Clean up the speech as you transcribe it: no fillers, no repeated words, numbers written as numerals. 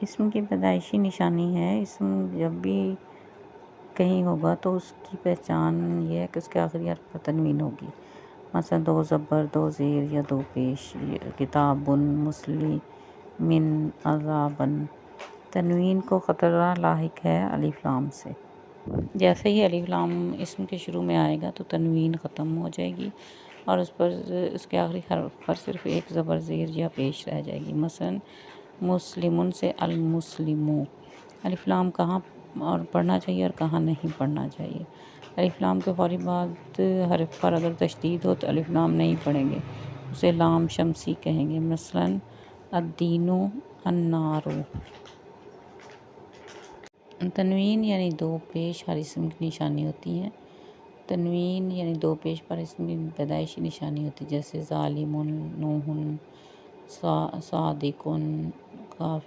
اسم کی پیدائشی نشانی ہے۔ اسم جب بھی کہیں ہوگا تو اس کی پہچان یہ ہے کہ اس کے آخری حرف پر تنوین ہوگی، مثلا 2 زبر 2 زیر یا 2 پیش، کتابن، مسلمن، عذابن۔ تنوین کو خطرہ لاحق ہے الف لام سے۔ جیسے ہی الف لام اسم کے شروع میں آئے گا تو تنوین ختم ہو جائے گی اور اس کے آخری حرف پر صرف ایک زبر زیر یا پیش رہ جائے گی، مثلا مسلمن سے المسلمو۔ الف لام کہاں اور پڑھنا چاہیے اور کہاں نہیں پڑھنا چاہیے؟ الف لام کے فوری بعد حرف پر اگر تشدید ہو تو الف لام نہیں پڑھیں گے، اسے لام شمسی کہیں گے، مثلا الدین النار۔ تنوین یعنی 2 پیش ہر اسم کی نشانی ہوتی ہے۔ تنوین یعنی 2 پیش پر اسم کی پیدائشی نشانی ہوتی ہے، جیسے ظالم، نوح، صادق، کافر۔